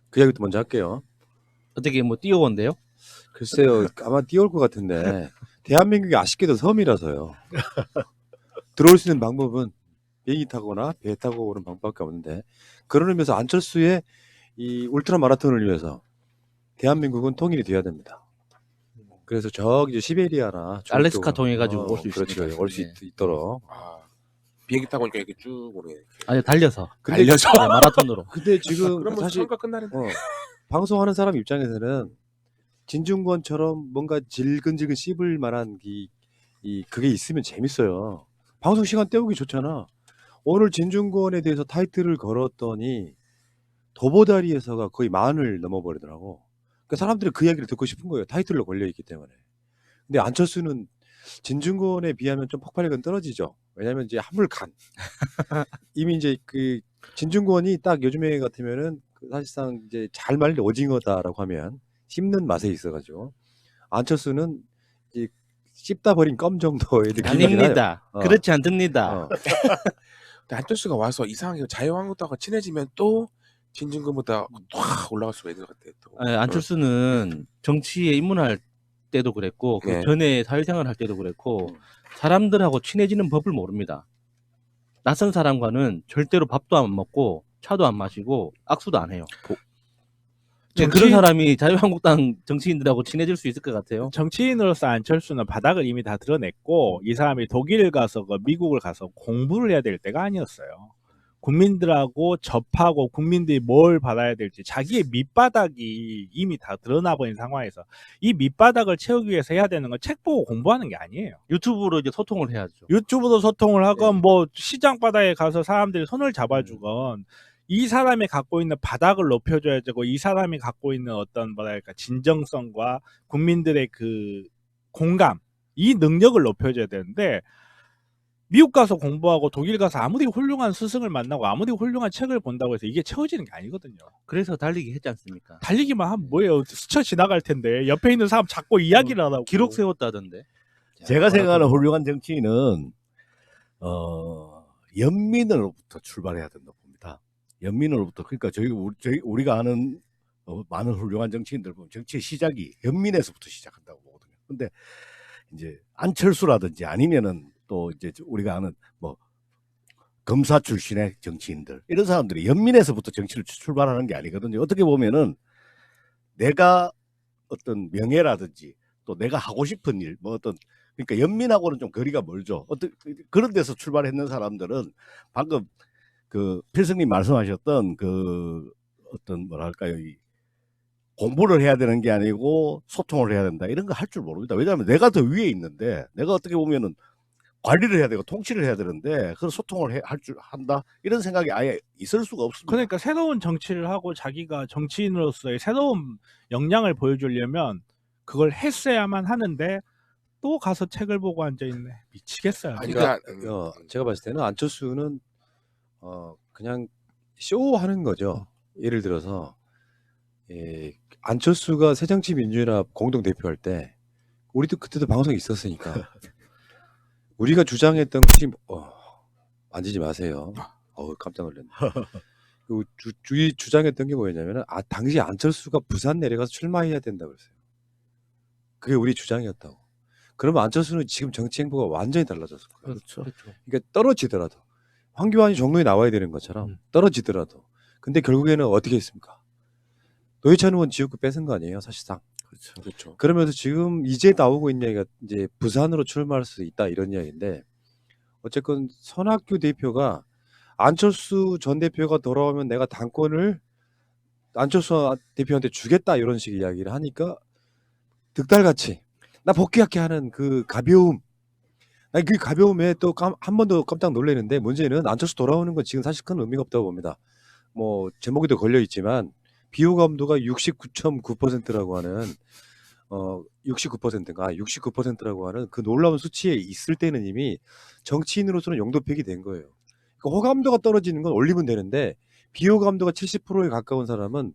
그 이야기부터 먼저 할게요. 어떻게 뭐 뛰어온대요? 글쎄요, 아마 뛰어올 것 같은데 대한민국이 아쉽게도 섬이라서요. 들어올 수 있는 방법은 비행기 타거나 배 타고 오는 방법밖에 없는데 그런 의미에서 안철수의 이 울트라 마라톤을 위해서 대한민국은 통일이 돼야 됩니다. 그래서 저기 시베리아나 알래스카 통해가지고 올 수 있으니까. 그렇죠. 올 수 네. 있도록. 비행기 타고 오니까 이렇게 쭉 오네. 아니 달려서. 근데 달려서? 네, 마라톤으로. 근데 지금 그러면 사실 선거 끝나는데. 방송하는 사람 입장에서는 진중권처럼 뭔가 질근질근 씹을 만한 그게 있으면 재밌어요. 방송 시간 때우기 좋잖아. 오늘 진중권에 대해서 타이틀을 걸었더니 도보다리에서가 거의 10,000을 넘어버리더라고. 그러니까 사람들이 그 이야기를 듣고 싶은 거예요. 타이틀로 걸려있기 때문에. 근데 안철수는 진중권에 비하면 좀 폭발력은 떨어지죠. 왜냐면 이제 한물간. 이미 이제 그 진중권이 딱 요즘에 같으면은 사실상 이제 잘 말린 오징어다라고 하면 씹는 맛에 있어가지고 안철수는 이제 씹다 버린 껌 정도의 느낌이 나요. 아닙니다. 그렇지 않습니다. 근데 안철수가 와서 이상하게 자유한국당과 친해지면 또 진중권보다 확 올라갈 수가 있는 것 같아요. 또. 네, 안철수는 정치에 입문할 때도 그랬고 그 네. 전에 사회생활 할 때도 그랬고 사람들하고 친해지는 법을 모릅니다. 낯선 사람과는 절대로 밥도 안 먹고 차도 안 마시고 악수도 안 해요. 그런 사람이 자유한국당 정치인들하고 친해질 수 있을 것 같아요. 정치인으로서 안철수는 바닥을 이미 다 드러냈고 이 사람이 독일을 가서 미국을 가서 공부를 해야 될 때가 아니었어요. 국민들하고 접하고 국민들이 뭘 받아야 될지 자기의 밑바닥이 이미 다 드러나 버린 상황에서 이 밑바닥을 채우기 위해서 해야 되는 건 책 보고 공부하는 게 아니에요. 유튜브로 이제 소통을 해야죠. 유튜브도 소통을 하건 뭐 시장 바닥에 가서 사람들이 손을 잡아주건 이 사람이 갖고 있는 바닥을 높여줘야 되고 이 사람이 갖고 있는 어떤 뭐랄까 진정성과 국민들의 그 공감 이 능력을 높여줘야 되는데 미국 가서 공부하고 독일 가서 아무리 훌륭한 스승을 만나고 아무리 훌륭한 책을 본다고 해서 이게 채워지는 게 아니거든요. 그래서 달리기 했지 않습니까? 달리기만 하면 뭐예요? 스쳐 지나갈 텐데 옆에 있는 사람 자꾸 이야기를 하라고. 기록 세웠다던데. 제가 생각하는 훌륭한 정치인은 연민으로부터 출발해야 된다고 봅니다. 연민으로부터. 그러니까 우리가 아는 많은 훌륭한 정치인들 보면 정치의 시작이 연민에서부터 시작한다고 보거든요. 근데 이제 안철수라든지 아니면은 또 이제 우리가 아는 뭐 검사 출신의 정치인들 이런 사람들이 연민에서부터 정치를 출발하는 게 아니거든요. 어떻게 보면은 내가 어떤 명예라든지 또 내가 하고 싶은 일 뭐 어떤 그러니까 연민하고는 좀 거리가 멀죠. 그런 데서 출발했는 사람들은 방금 그 필승님 말씀하셨던 그 어떤 뭐랄까요 이 공부를 해야 되는 게 아니고 소통을 해야 된다 이런 거 할 줄 모릅니다. 왜냐하면 내가 더 위에 있는데 내가 어떻게 보면은 관리를 해야 되고 통치를 해야 되는데 그런 소통을 한다 이런 생각이 아예 있을 수가 없습니다. 그러니까 새로운 정치를 하고 자기가 정치인으로서의 새로운 역량을 보여주려면 그걸 했어야만 하는데 또 가서 책을 보고 앉아있네. 미치겠어요. 그러니까 제가 봤을 때는 안철수는 그냥 쇼하는 거죠. 예를 들어서 안철수가 새정치민주연합 공동대표할 때 우리도 그때도 방송이 있었으니까 우리가 주장했던 것이 만지지 마세요. 깜짝 놀랐네. 주장했던 게 뭐였냐면 당시 안철수가 부산 내려가서 출마해야 된다고 그랬어요. 그게 우리 주장이었다고. 그러면 안철수는 지금 정치 행보가 완전히 달라졌을 거예요. 그렇죠. 그러니까 떨어지더라도 황교안이 종로에 나와야 되는 것처럼 떨어지더라도 근데 결국에는 어떻게 했습니까? 노회찬 의원 지역구 뺏은 거 아니에요, 사실상. 그렇죠. 그러면서 지금 이제 나오고 있는 얘기가 이제 부산으로 출마할 수 있다 이런 이야기인데 어쨌건 손학규 대표가 안철수 전 대표가 돌아오면 내가 당권을 안철수 대표한테 주겠다 이런 식의 이야기를 하니까 득달같이 나 복귀할게 하는 그 가벼움. 아니 그 가벼움에 또 한 번 더 깜짝 놀라는데 문제는 안철수 돌아오는 건 지금 사실 큰 의미가 없다고 봅니다. 뭐 제목에도 걸려 있지만 비호감도가 69.9%라고 하는 69%인가 69%라고 하는 그 놀라운 수치에 있을 때는 이미 정치인으로서는 영도백이 된 거예요. 그러니까 호감도가 떨어지는 건 올리면 되는데 비호감도가 70%에 가까운 사람은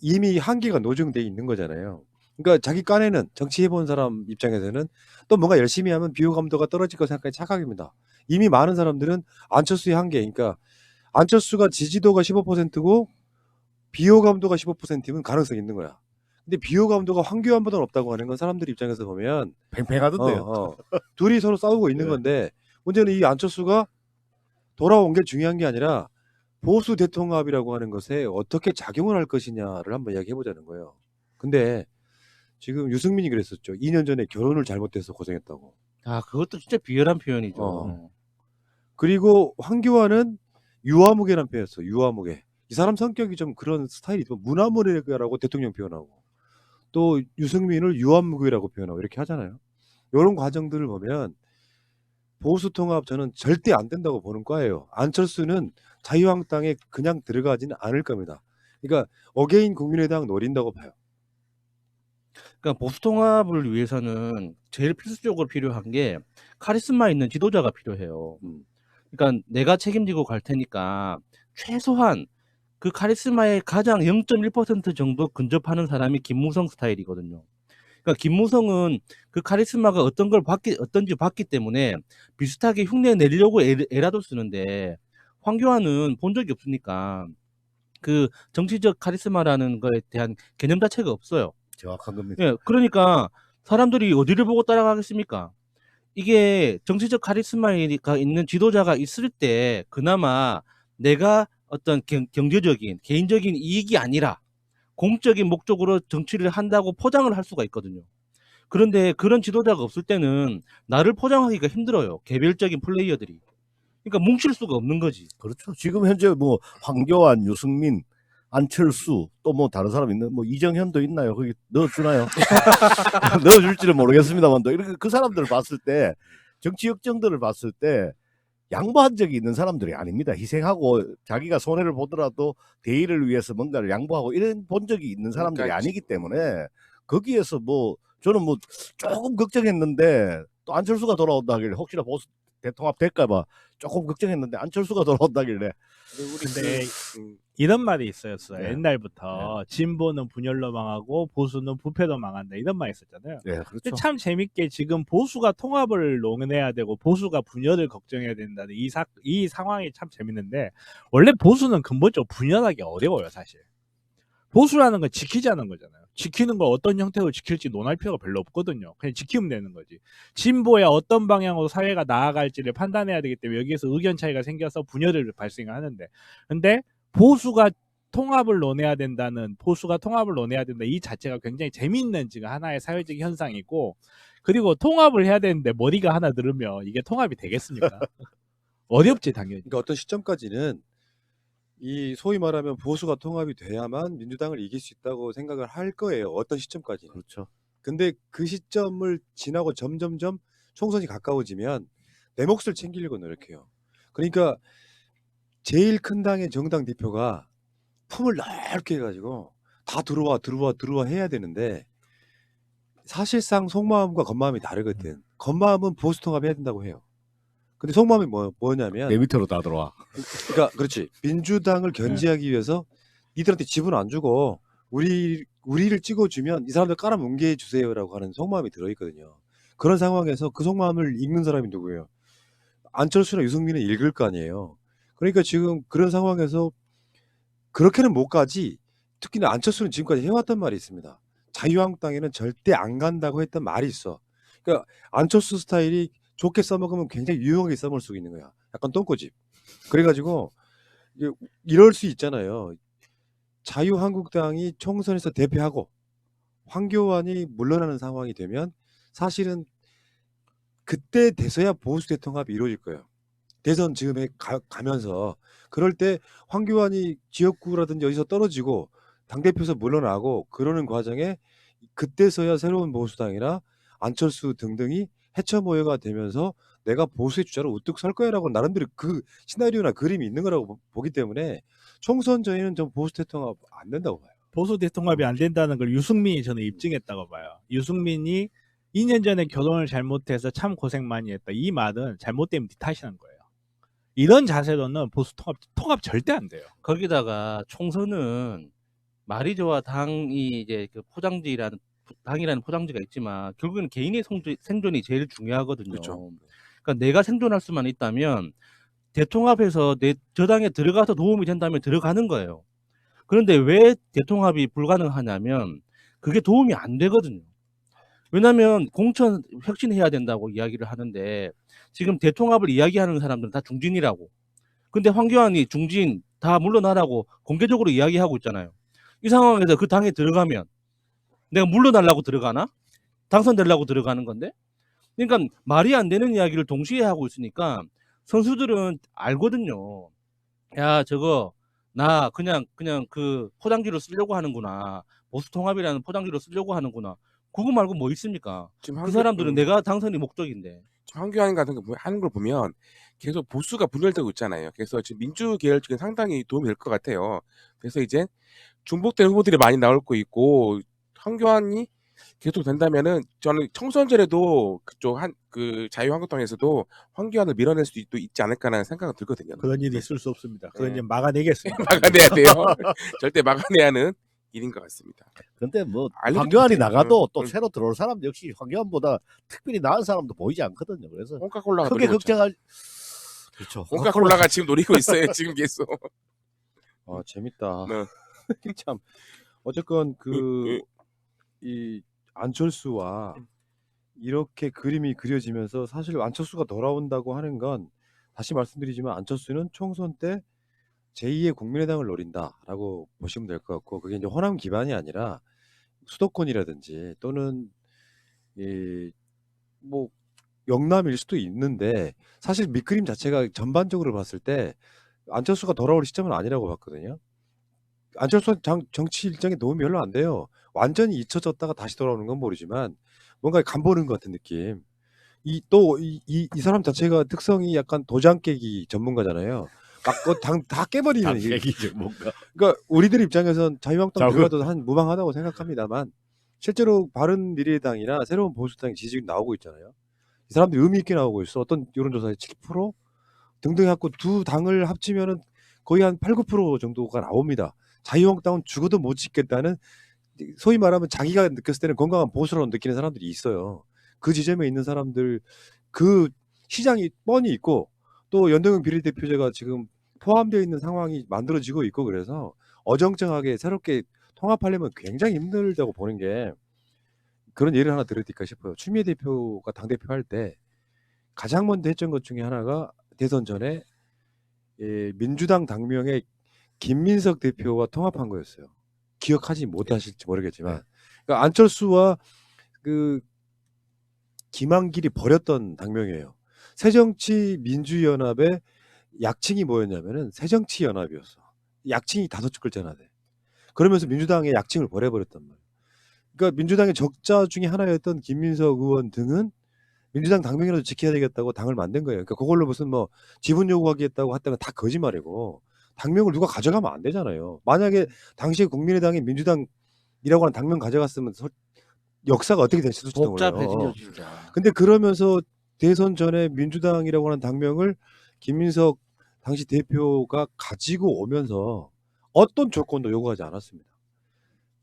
이미 한계가 노정돼 있는 거잖아요. 그러니까 자기 깐에는 정치해본 사람 입장에서는 또 뭔가 열심히 하면 비호감도가 떨어질 거 생각하기 착각입니다. 이미 많은 사람들은 안철수의 한계, 그러니까 안철수가 지지도가 15%고 비호감도가 15%면 가능성이 있는 거야. 근데 비호감도가 황교안보다 높다고 하는 건 사람들 입장에서 보면 팽팽하던데요. 둘이 서로 싸우고 있는 네. 건데 문제는 이 안철수가 돌아온 게 중요한 게 아니라 보수 대통합이라고 하는 것에 어떻게 작용을 할 것이냐를 한번 이야기해 보자는 거예요. 근데 지금 유승민이 그랬었죠. 2년 전에 결혼을 잘못해서 고생했다고. 아, 그것도 진짜 비열한 표현이죠. 어. 그리고 황교안은 유아무개란 표현이었어. 유아무개. 이 사람 성격이 좀 그런 스타일이 좀 무나무개라고 대통령 표현하고 또 유승민을 유아무개라고 표현하고 이렇게 하잖아요. 이런 과정들을 보면 보수 통합 저는 절대 안 된다고 보는 과예요. 안철수는 자유한국당에 그냥 들어가지는 않을 겁니다. 그러니까 어게인 국민의당 노린다고 봐요. 그러니까 보수 통합을 위해서는 제일 필수적으로 필요한 게 카리스마 있는 지도자가 필요해요. 그러니까 내가 책임지고 갈 테니까 최소한 그 카리스마의 가장 0.1% 정도 근접하는 사람이 김무성 스타일이거든요. 그러니까 김무성은 그 카리스마가 어떤지 봤기 때문에 비슷하게 흉내 내려고 애라도 쓰는데 황교안은 본 적이 없으니까 그 정치적 카리스마라는 거에 대한 개념 자체가 없어요. 정확한 겁니다. 예, 그러니까 사람들이 어디를 보고 따라가겠습니까? 이게 정치적 카리스마가 있는 지도자가 있을 때 그나마 내가 어떤 경제적인 개인적인 이익이 아니라 공적인 목적으로 정치를 한다고 포장을 할 수가 있거든요. 그런데 그런 지도자가 없을 때는 나를 포장하기가 힘들어요. 개별적인 플레이어들이. 그러니까 뭉칠 수가 없는 거지. 그렇죠. 지금 현재 뭐 황교안, 유승민, 안철수 또 뭐 다른 사람 있는 뭐 이정현도 있나요? 거기 넣어주나요? 넣어줄지는 모르겠습니다만 이렇게 그 사람들을 봤을 때 정치 역정들을 봤을 때 양보한 적이 있는 사람들이 아닙니다. 희생하고 자기가 손해를 보더라도 대의를 위해서 뭔가를 양보하고 이런 본 적이 있는 사람들이 그러니까 아니기 때문에 거기에서 뭐 저는 뭐 조금 걱정했는데 또 안철수가 돌아온다 하길래 혹시나 보수 대통합 될까봐 조금 걱정했는데 안철수가 돌아온다길래 근데 이런 말이 있었어요. 네. 옛날부터 진보는 분열로 망하고 보수는 부패로 망한다 이런 말이 있었잖아요. 네, 근데 그렇죠. 참 재밌게 지금 보수가 통합을 논해야 되고 보수가 분열을 걱정해야 된다는 이 상황이 참 재밌는데 원래 보수는 근본적으로 분열하기 어려워요 사실. 보수라는 건 지키자는 거잖아요. 지키는 걸 어떤 형태로 지킬지 논할 필요가 별로 없거든요. 그냥 지키면 되는 거지. 진보야 어떤 방향으로 사회가 나아갈지를 판단해야 되기 때문에 여기에서 의견 차이가 생겨서 분열을 발생하는데 근데 보수가 통합을 논해야 된다 이 자체가 굉장히 재미있는 지금 하나의 사회적 현상이고 그리고 통합을 해야 되는데 머리가 하나 늘으면 이게 통합이 되겠습니까? 어렵지 당연히. 그러니까 어떤 시점까지는 이 소위 말하면 보수가 통합이 돼야만 민주당을 이길 수 있다고 생각을 할 거예요. 어떤 시점까지는. 그렇죠. 근데 그 시점을 지나고 점점점 총선이 가까워지면 내 몫을 챙기려고 노력해요. 그러니까 제일 큰 당의 정당 대표가 품을 넓게 해가지고 다 들어와 해야 되는데 사실상 속마음과 겉마음이 다르거든. 겉마음은 보수 통합해야 된다고 해요. 근데 속마음이 뭐냐면 내 밑으로 다 들어와. 그러니까 그렇지. 민주당을 견제하기 위해서 니들한테 지분 안 주고 우리를 찍어주면 이 사람들 깔아뭉개 주세요라고 하는 속마음이 들어있거든요. 그런 상황에서 그 속마음을 읽는 사람이 누구예요? 안철수나 유승민은 읽을 거 아니에요. 그러니까 지금 그런 상황에서 그렇게는 못 가지. 특히나 안철수는 지금까지 해왔던 말이 있습니다. 자유한국당에는 절대 안 간다고 했던 말이 있어. 그러니까 안철수 스타일이 좋게 써먹으면 굉장히 유용하게 써먹을 수 있는 거야. 약간 똥꼬집. 그래가지고 이럴 수 있잖아요. 자유한국당이 총선에서 대패하고 황교안이 물러나는 상황이 되면 사실은 그때 돼서야 보수 대통합이 이루어질 거예요. 대선 지금에 가면서 그럴 때 황교안이 지역구라든지 어디서 떨어지고 당대표에서 물러나고 그러는 과정에 그때서야 새로운 보수당이나 안철수 등등이 해처 모여가 되면서 내가 보수의 주자로 우뚝 설 거야라고 나름대로 그 시나리오나 그림이 있는 거라고 보기 때문에 총선 전에는 좀 보수 대통합 안 된다고 봐요. 보수 대통합이 안 된다는 걸 유승민이 저는 입증했다고 봐요. 유승민이 2년 전에 결혼을 잘못해서 참 고생 많이 했다. 이 말은 잘못되면 네 탓이라는 거예요. 이런 자세로는 보수 통합 절대 안 돼요. 거기다가 총선은 말이 좋아 당이 이제 그 당이라는 포장지가 있지만 결국에는 개인의 생존이 제일 중요하거든요. 그렇죠. 그러니까 내가 생존할 수만 있다면 대통합해서 저 당에 들어가서 도움이 된다면 들어가는 거예요. 그런데 왜 대통합이 불가능하냐면 그게 도움이 안 되거든요. 왜냐하면 공천 혁신해야 된다고 이야기를 하는데 지금 대통합을 이야기하는 사람들은 다 중진이라고. 근데 황교안이 중진 다 물러나라고 공개적으로 이야기하고 있잖아요. 이 상황에서 그 당에 들어가면 내가 물러나려고 들어가나? 당선되려고 들어가는 건데? 그러니까 말이 안 되는 이야기를 동시에 하고 있으니까 선수들은 알거든요. 야, 저거 나 그냥 그 포장지로 쓰려고 하는구나. 보수 통합이라는 포장지로 쓰려고 하는구나. 그거 말고 뭐 있습니까? 지금 그 사람들은 내가 당선이 목적인데. 황교안 같은 거 하는 걸 보면 계속 보수가 분열되고 있잖아요. 그래서 지금 민주 계열 쪽에 상당히 도움이 될 것 같아요. 그래서 이제 중복된 후보들이 많이 나올 거 있고 황교안이 계속 된다면은 저는 총선 전에도 그쪽 그 자유한국당에서도 황교안을 밀어낼 수도 있지 않을까라는 생각은 들거든요. 그런 일이 있을 수 없습니다. 그건 네. 이제 막아내겠습니다. 막아내야 돼요. 절대 막아내야 하는 일인 것 같습니다. 근데 뭐 알려도 황교안이 못해요. 나가도 또 응. 새로 들어올 사람 역시 황교안보다 특별히 나은 사람도 보이지 않거든요. 그래서 홍카콜라가 크게 노리고 있잖아요. 걱정할 그렇죠. 홍카콜라가 지금 노리고 있어요. 지금 계속. 아 재밌다. 네. 참 어쨌건 그- 이 안철수와 이렇게 그림이 그려지면서 사실 안철수가 돌아온다고 하는 건 다시 말씀드리지만 안철수는 총선 때 제2의 국민의당을 노린다라고 보시면 될 것 같고 그게 이제 호남 기반이 아니라 수도권이라든지 또는 뭐 영남일 수도 있는데 사실 밑그림 자체가 전반적으로 봤을 때 안철수가 돌아올 시점은 아니라고 봤거든요. 안철수 정치 일정에 도움이 별로 안 돼요. 완전히 잊혀졌다가 다시 돌아오는 건 모르지만 뭔가 간보는 것 같은 느낌. 이 사람 자체가 특성이 약간 도장 깨기 전문가잖아요. 다 깨버리는 이게. 얘기죠 뭔가. 그러니까 우리들 입장에선 자유한국당 자, 들어가도 한 무방하다고 생각합니다만 실제로 바른미래당이나 새로운 보수당의 지지율이 나오고 있잖아요. 이 사람들이 의미 있게 나오고 있어. 어떤 여론조사에 7% 등등 해갖고 두 당을 합치면은 거의 한 8, 9% 정도가 나옵니다. 자유한국당은 죽어도 못 지겠다는 소위 말하면 자기가 느꼈을 때는 건강한 보수라고 느끼는 사람들이 있어요. 그 지점에 있는 사람들 그 시장이 뻔히 있고 또 연동형 비례대표제가 지금 포함되어 있는 상황이 만들어지고 있고 그래서 어정쩡하게 새롭게 통합하려면 굉장히 힘들다고 보는 게 그런 예를 하나 들을까 싶어요. 추미애 대표가 당대표 할 때 가장 먼저 했던 것 중에 하나가 대선 전에 민주당 당명에 김민석 대표와 통합한 거였어요. 기억하지 못하실지 모르겠지만 그러니까 안철수와 그 김한길이 벌였던 당명이에요. 새정치민주연합의 약칭이 뭐였냐면은 새정치연합이었어. 약칭이 5글자나 돼. 그러면서 민주당의 약칭을 버려버렸단 말이에요. 그러니까 민주당의 적자 중에 하나였던 김민석 의원 등은 민주당 당명이라도 지켜야 되겠다고 당을 만든 거예요. 그러니까 그걸로 무슨 뭐 지분 요구하겠다고 했다가 다 거짓말이고 당명을 누가 가져가면 안 되잖아요. 만약에 당시에 국민의당이 민주당이라고 하는 당명 가져갔으면 역사가 어떻게 됐을지도 몰라요. 복잡해지죠 진짜. 근데 그러면서 대선 전에 민주당이라고 하는 당명을 김민석 당시 대표가 가지고 오면서 어떤 조건도 요구하지 않았습니다.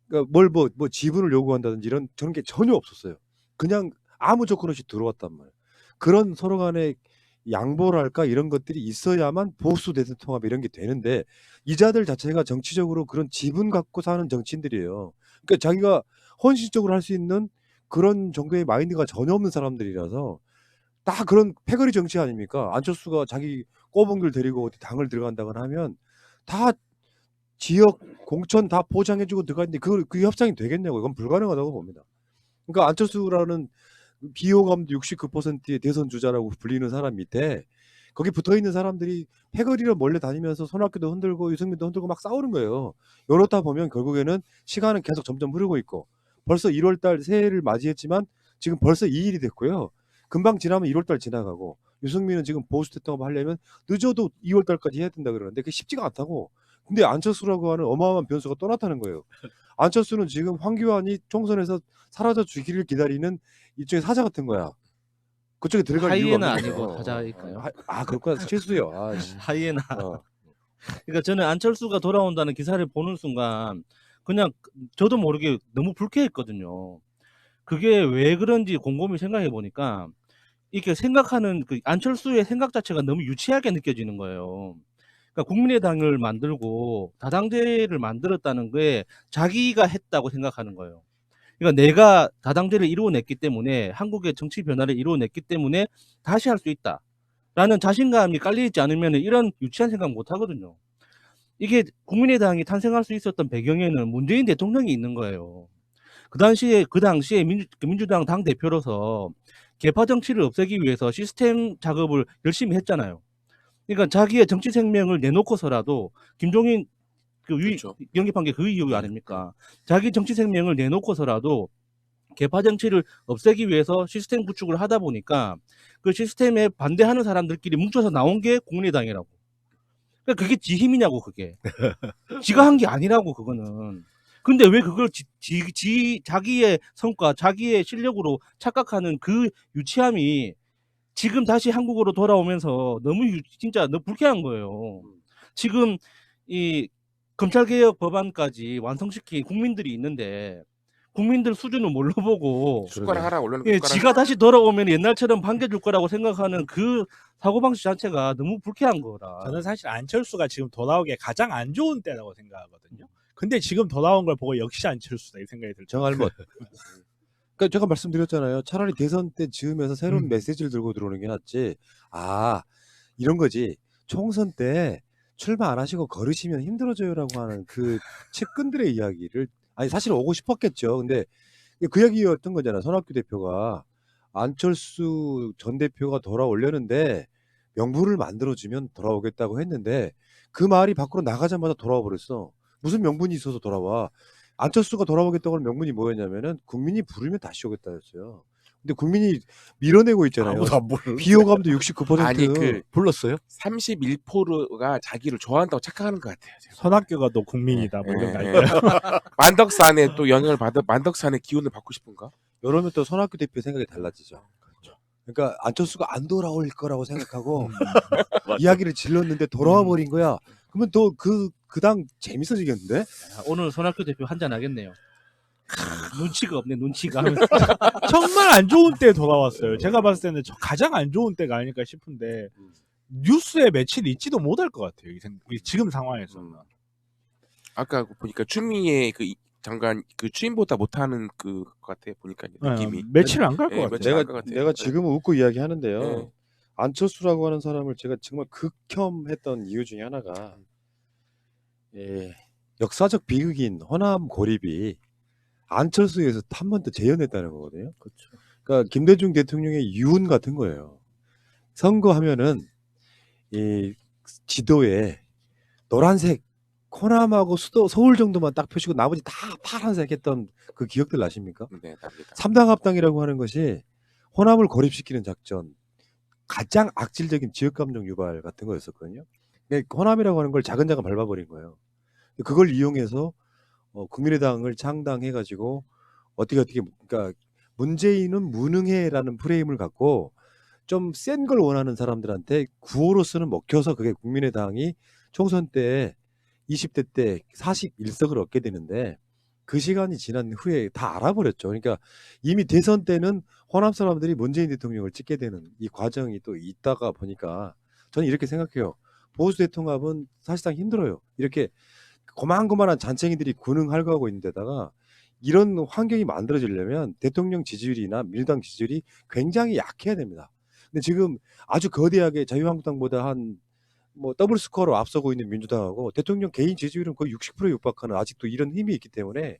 그러니까 뭐 지분을 요구한다든지 저런 게 전혀 없었어요. 그냥 아무 조건 없이 들어왔단 말이에요. 그런 서로 간의 양보랄까 이런 것들이 있어야만 보수 대선 통합 이런 게 되는데 이자들 자체가 정치적으로 그런 지분 갖고 사는 정치인들이에요. 그러니까 자기가 헌신적으로 할 수 있는 그런 정도의 마인드가 전혀 없는 사람들이라서 다 그런 패거리 정치 아닙니까? 안철수가 자기 꼬붕들 데리고 어디 당을 들어간다거나 하면 다 지역 공천 다 보장해주고 들어가는데 그 협상이 되겠냐고 이건 불가능하다고 봅니다. 그러니까 안철수라는 비호감도 69%의 대선 주자라고 불리는 사람 밑에 거기 붙어 있는 사람들이 패거리로 몰래 다니면서 손학규도 흔들고 유승민도 흔들고 막 싸우는 거예요. 이렇다 보면 결국에는 시간은 계속 점점 흐르고 있고 벌써 1월달 새해를 맞이했지만 지금 벌써 2일이 됐고요. 금방 지나면 1월달 지나가고 유승민은 지금 보수 대통합 하려면 늦어도 2월달까지 해야 된다 그러는데 그게 쉽지가 않다고. 근데 안철수라고 하는 어마어마한 변수가 또 나타난 거예요. 안철수는 지금 황교안이 총선에서 사라져 주기를 기다리는 일종의 사자 같은 거야. 그쪽에 들어갈 이유가 하이에나 없는 아니고 거예요. 사자일까요? 그렇구나. 실수요. 하이에나. 어. 그러니까 저는 안철수가 돌아온다는 기사를 보는 순간 그냥 저도 모르게 너무 불쾌했거든요. 그게 왜 그런지 곰곰이 생각해 보니까 이렇게 생각하는 그 안철수의 생각 자체가 너무 유치하게 느껴지는 거예요. 그러니까 국민의당을 만들고 다당제를 만들었다는 게 자기가 했다고 생각하는 거예요. 그러니까 내가 다당제를 이루어냈기 때문에 한국의 정치 변화를 이루어냈기 때문에 다시 할 수 있다라는 자신감이 깔려있지 않으면 이런 유치한 생각 못 하거든요. 이게 국민의당이 탄생할 수 있었던 배경에는 문재인 대통령이 있는 거예요. 그 당시에 민주당 당 대표로서 계파 정치를 없애기 위해서 시스템 작업을 열심히 했잖아요. 그러니까 자기의 정치 생명을 내놓고서라도 김종인 그렇죠. 영입한 게 그 이유 아닙니까? 자기 정치 생명을 내놓고서라도 계파 정치를 없애기 위해서 시스템 구축을 하다 보니까 그 시스템에 반대하는 사람들끼리 뭉쳐서 나온 게 국민의당이라고. 그러니까 그게 지 힘이냐고 그게. 지가 한 게 아니라고 그거는. 근데 왜 그걸 자기의 성과, 자기의 실력으로 착각하는 그 유치함이 지금 다시 한국으로 돌아오면서 진짜 너무 불쾌한 거예요. 지금 이 검찰개혁 법안까지 완성시킨 국민들이 있는데 국민들 수준을 뭘로 보고 숟가락 하라 올려놓고 예, 숟가락. 지가 다시 돌아오면 옛날처럼 반겨줄 거라고 생각하는 그 사고방식 자체가 너무 불쾌한 거라. 저는 사실 안철수가 지금 돌아오기에 가장 안 좋은 때라고 생각하거든요. 근데 지금 돌아온 걸 보고 역시 안철수다 이 생각이 들죠. 정할못. 그러니까 제가 말씀드렸잖아요. 차라리 대선 때 지으면서 새로운 메시지를 들고 들어오는 게 낫지. 아, 이런 거지. 총선 때 출마 안 하시고 걸으시면 힘들어져요라고 하는 그 측근들의 이야기를 아니 사실 오고 싶었겠죠. 근데 그 이야기였던 거잖아요. 손학규 대표가 안철수 전 대표가 돌아오려는데 명분을 만들어주면 돌아오겠다고 했는데 그 말이 밖으로 나가자마자 돌아와 버렸어. 무슨 명분이 있어서 돌아와? 안철수가 돌아오겠다고 하는 명분이 뭐였냐면은 국민이 부르면 다시 오겠다였어요. 근데 국민이 밀어내고 있잖아요. 아무도 안 부르는데. 비호감도 69%. 아니 그 불렀어요? 31%가 자기를 좋아한다고 착각하는 것 같아요. 제가. 손학규가 너 국민이다 뭐 이런 거 예, 아니에요? 만덕산에 또 영향을 받아 만덕산의 기운을 받고 싶은가? 이러면 또 손학규 대표 생각이 달라지죠. 그러니까 안철수가 안 돌아올 거라고 생각하고 이야기를 질렀는데 돌아와 버린 거야. 그러면 또 그 당 재밌어지겠는데? 야, 오늘 손학규 대표 한잔 하겠네요. 눈치가 없네 눈치가. 정말 안 좋은 때에 돌아왔어요. 제가 봤을 때는 가장 안 좋은 때가 아닐까 싶은데 뉴스에 며칠 있지도 못할 것 같아요. 지금 상황에서는. 아까 보니까 추미애 그 장관 그 취임보다 못하는 그 같아 보니까 느낌이. 며칠 안 갈 것 예, 같아요. 며칠 안것 같아요. 내가 지금은 웃고 이야기하는데요. 네. 안철수라고 하는 사람을 제가 정말 극혐했던 이유 중에 하나가 역사적 비극인 호남 고립이 안철수에서 한 번 더 재현했다는 거거든요. 그렇죠. 그러니까 김대중 대통령의 유언 같은 거예요. 선거하면은 이 지도에 노란색 호남하고 서울 정도만 딱 표시고 나머지 다 파란색 했던 그 기억들 나십니까? 네, 납니다. 삼당합당이라고 하는 것이 호남을 고립시키는 작전, 가장 악질적인 지역감정 유발 같은 거였었거든요. 그러니까 호남이라고 하는 걸 자근자근 밟아버린 거예요. 그걸 이용해서 국민의당을 창당해가지고 어떻게 그러니까 문재인은 무능해라는 프레임을 갖고 좀 센 걸 원하는 사람들한테 구호로서는 먹혀서 그게 국민의당이 총선 때 20대 때 41석을 얻게 되는데 그 시간이 지난 후에 다 알아버렸죠. 그러니까 이미 대선 때는 호남 사람들이 문재인 대통령을 찍게 되는 이 과정이 또 있다가 보니까 저는 이렇게 생각해요. 보수 대통합은 사실상 힘들어요. 이렇게 고만고만한 잔챙이들이 군응할거하고 있는 데다가 이런 환경이 만들어지려면 대통령 지지율이나 민주당 지지율이 굉장히 약해야 됩니다. 근데 지금 아주 거대하게 자유한국당보다 한 뭐 더블 스코어로 앞서고 있는 민주당하고 대통령 개인 지지율은 거의 60%에 육박하는 아직도 이런 힘이 있기 때문에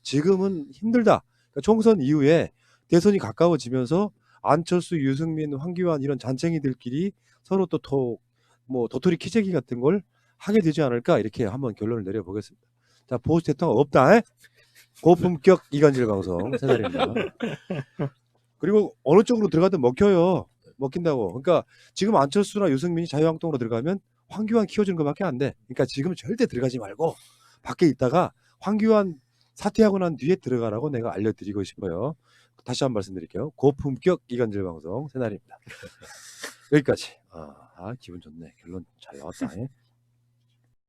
지금은 힘들다. 그러니까 총선 이후에 대선이 가까워지면서 안철수, 유승민, 황교안 이런 잔챙이들끼리 서로 또 뭐 도토리 키재기 같은 걸 하게 되지 않을까 이렇게 한번 결론을 내려보겠습니다. 자, 보수 대통령 없다. 고품격 이간질 방송 새날입니다. 그리고 어느 쪽으로 들어가든 먹혀요. 먹힌다고. 그러니까 지금 안철수나 유승민이 자유한국당으로 들어가면 황교안 키워주는 것밖에 안 돼. 그러니까 지금 절대 들어가지 말고 밖에 있다가 황교안 사퇴하고 난 뒤에 들어가라고 내가 알려드리고 싶어요. 다시 한번 말씀드릴게요. 고품격 이간질 방송 새날입니다. 여기까지. 기분 좋네. 결론 잘 나왔다.